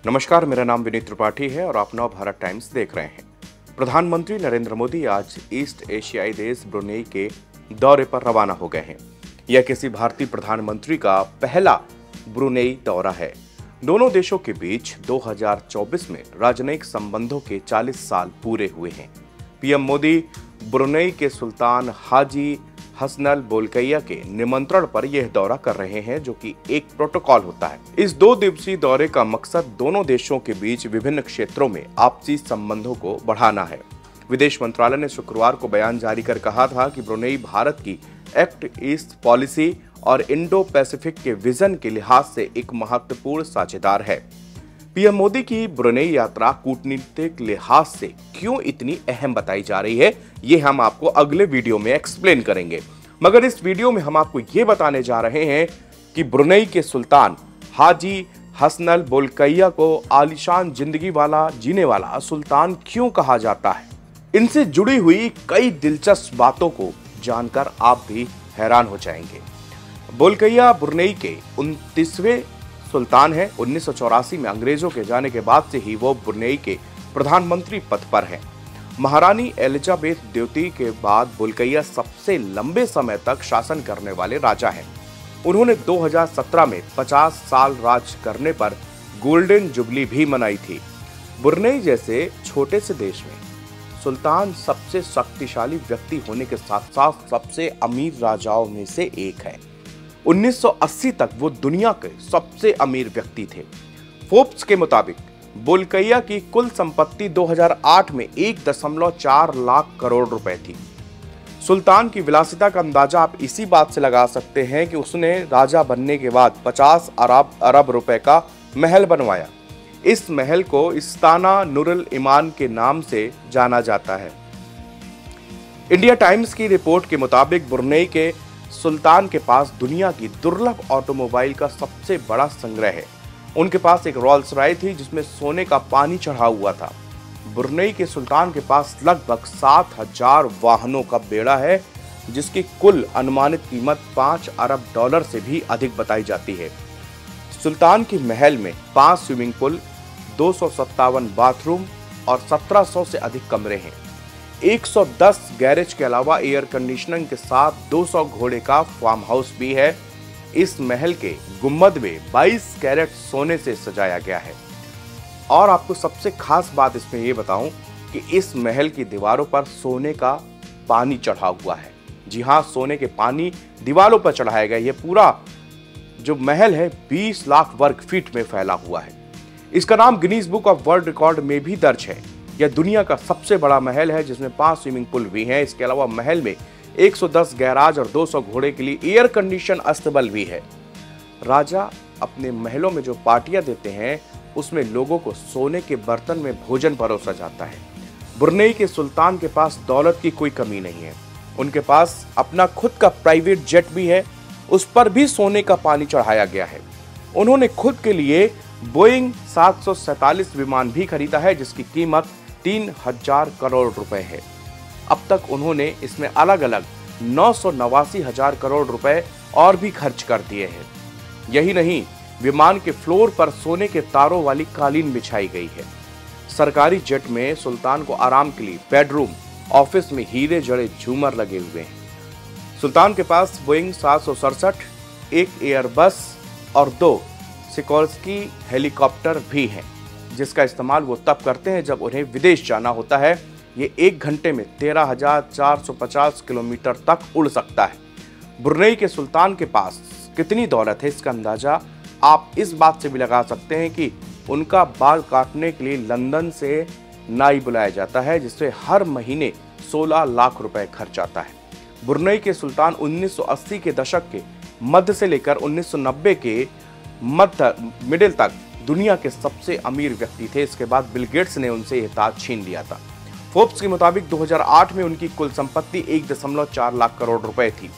नमस्कार, मेरा नाम विनीत त्रिपाठी है और आप नव भारत टाइम्स देख रहे हैं। प्रधानमंत्री नरेंद्र मोदी आज ईस्ट एशियाई देश ब्रुनेई के दौरे पर रवाना हो गए हैं। यह किसी भारतीय प्रधानमंत्री का पहला ब्रुनेई दौरा है। दोनों देशों के बीच 2024 में राजनयिक संबंधों के 40 साल पूरे हुए हैं। पीएम मोदी ब्रुनेई के सुल्तान हाजी हसनल बोलकिया के निमंत्रण पर यह दौरा कर रहे हैं, जो कि एक प्रोटोकॉल होता है। इस 2 दिवसीय दौरे का मकसद दोनों देशों के बीच विभिन्न क्षेत्रों में आपसी संबंधों को बढ़ाना है। विदेश मंत्रालय ने शुक्रवार को बयान जारी कर कहा था कि ब्रुनेई भारत की एक्ट ईस्ट पॉलिसी और इंडो पैसिफिक के विजन के लिहाज से एक महत्वपूर्ण साझेदार है। पीएम मोदी की ब्रुनेई यात्रा कूटनीतिक लिहाज से क्यों इतनी अहम बताई जा रही है, ये हम आपको अगले वीडियो में एक्सप्लेन करेंगे। मगर इस वीडियो में हम आपको ये बताने जा रहे हैं कि ब्रुनेई के सुल्तान हाजी हसनल बोलकिया को आलीशान जिंदगी वाला जीने वाला सुल्तान क्यों कहा जाता है। इनसे जुड़ी हुई कई दिलचस्प बातों को जानकर आप भी हैरान हो जाएंगे। बोलकिया ब्रुनेई के 29वें सुल्तान है। 1984 में अंग्रेजों के जाने के बाद से ही वो ब्रुनेई के प्रधानमंत्री पद पर हैं। महारानी एलिजाबेथ द्वितीय के बाद बोलकिया सबसे लंबे समय तक शासन करने वाले राजा हैं। उन्होंने 2017 में 50 साल राज करने पर गोल्डन जुबली भी मनाई थी। ब्रुनेई जैसे छोटे से देश में सुल्तान सबसे शक्तिशाली व्यक्ति होने के साथ साथ सबसे अमीर राजाओं में से एक है। 1980 तक वो दुनिया के सबसे अमीर व्यक्ति थे। फोर्ब्स के मुताबिक बोलकिया की कुल संपत्ति 2008 में 1.4 लाख करोड़ रुपए थी। सुल्तान की विलासिता का अंदाजा आप इसी बात से लगा सकते हैं कि उसने राजा बनने के बाद 50 अरब रुपए का महल बनवाया। इस महल को इस्ताना नुरुल ईमान के नाम से जाना जाता है। इंडिया टाइम्स की रिपोर्ट के मुताबिक ब्रुनेई के सुल्तान के पास दुनिया की दुर्लभ ऑटोमोबाइल का सबसे बड़ा संग्रह है। उनके पास एक रोल्स रॉयस थी जिसमें सोने का पानी चढ़ा हुआ था। ब्रुनेई के सुल्तान के पास लगभग 7000 वाहनों का बेड़ा है, जिसकी कुल अनुमानित कीमत $5 अरब से भी अधिक बताई जाती है। सुल्तान के महल में 5 स्विमिंग पूल, 257 बाथरूम और 1700 से अधिक कमरे हैं। 110 गैरेज के अलावा एयर कंडीशनिंग के साथ 200 घोड़े का फार्म हाउस भी है। इस महल के गुम्बद में 22 कैरेट सोने से सजाया गया है। और आपको सबसे खास बात इसमें ये बताऊं कि इस महल की दीवारों पर सोने का पानी चढ़ा हुआ है। जी हाँ, सोने के पानी दीवारों पर चढ़ाया गया। ये पूरा जो महल है 20 लाख वर्ग फीट में फैला हुआ है। इसका नाम Guinness book of world record में भी दर्ज है। यह दुनिया का सबसे बड़ा महल है जिसमें 5 स्विमिंग पूल भी हैं। इसके अलावा महल में 110 गैराज और 200 घोड़े के लिए एयर कंडीशन अस्तबल भी है। राजा अपने महलों में जो पार्टियां देते हैं उसमें लोगों को सोने के बर्तन में भोजन परोसा जाता है। ब्रुनेई के सुल्तान के पास दौलत की कोई कमी नहीं है। उनके पास अपना खुद का प्राइवेट जेट भी है, उस पर भी सोने का पानी चढ़ाया गया है। उन्होंने खुद के लिए बोइंग 747 विमान भी खरीदा है, जिसकी कीमत 3000 करोड़ रुपए है। अब तक उन्होंने इसमें अलग अलग 989,000 करोड़ रुपए और भी खर्च कर दिए हैं। यही नहीं, विमान के फ्लोर पर सोने के तारों वाली कालीन बिछाई गई है। सरकारी जेट में सुल्तान को आराम के लिए बेडरूम, ऑफिस में हीरे जड़े झूमर लगे हुए हैं। सुल्तान के पास बोइंग 767, एक एयरबस और 2 सिकोर्स्की हेलीकॉप्टर भी हैं, जिसका इस्तेमाल वो तब करते हैं जब उन्हें विदेश जाना होता है। ये 1 घंटे में 13,450 किलोमीटर तक उड़ सकता है। ब्रुनेई के सुल्तान के पास कितनी दौलत है, इसका अंदाजा आप इस बात से भी लगा सकते हैं कि उनका बाल काटने के लिए लंदन से नाई बुलाया जाता है, जिससे हर महीने 16 लाख रुपए खर्च आता है। ब्रुनेई के सुल्तान 1980 के दशक के मध्य से लेकर 1990 के मिडिल तक दुनिया के सबसे अमीर व्यक्ति थे। इसके बाद बिल गेट्स ने उनसे यह ताज छीन लिया था। फोर्ब्स के मुताबिक 2008 में उनकी कुल संपत्ति 1.4 लाख करोड़ रुपए थी।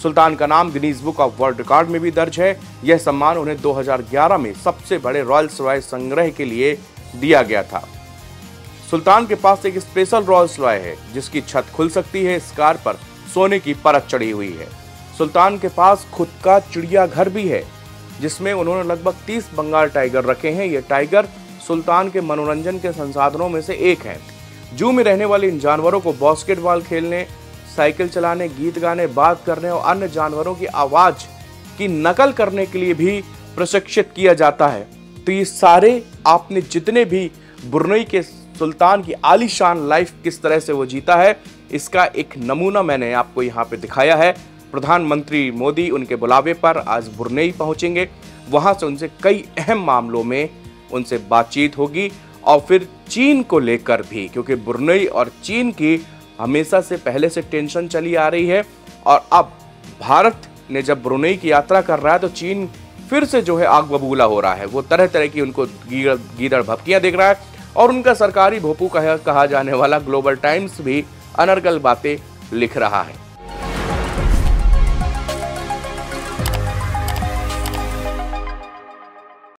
सुल्तान का नाम Guinness book of world record में भी दर्ज है। यह सम्मान उन्हें 2011 में सबसे बड़े रॉल्स रॉयस संग्रह के लिए दिया गया था। सुल्तान के पास एक स्पेशल रॉल्स रॉय है जिसकी छत खुल सकती है। इस कार पर सोने की परत चढ़ी हुई है। सुल्तान के पास खुद का चिड़ियाघर भी है जिसमें उन्होंने लगभग 30 बंगाल टाइगर रखे हैं। ये टाइगर सुल्तान के मनोरंजन के संसाधनों में से एक है। जू में रहने वाले इन जानवरों को बास्केटबॉल खेलने, साइकिल चलाने, गीत गाने, बात करने और अन्य जानवरों की आवाज की नकल करने के लिए भी प्रशिक्षित किया जाता है। तो ये सारे आपने जितने भी ब्रुनेई के सुल्तान की आलीशान लाइफ किस तरह से वो जीता है, इसका एक नमूना मैंने आपको यहाँ पे दिखाया है। प्रधानमंत्री मोदी उनके बुलावे पर आज ब्रुनेई पहुंचेंगे, वहां से उनसे कई अहम मामलों में उनसे बातचीत होगी और फिर चीन को लेकर भी, क्योंकि ब्रुनेई और चीन की हमेशा से पहले से टेंशन चली आ रही है और अब भारत ने जब ब्रुनेई की यात्रा कर रहा है तो चीन फिर से जो है आग बबूला हो रहा है। वो तरह तरह की उनको गीदड़ भपकियां देख रहा है और उनका सरकारी भोपू कहा जाने वाला ग्लोबल टाइम्स भी अनर्गल बातें लिख रहा है।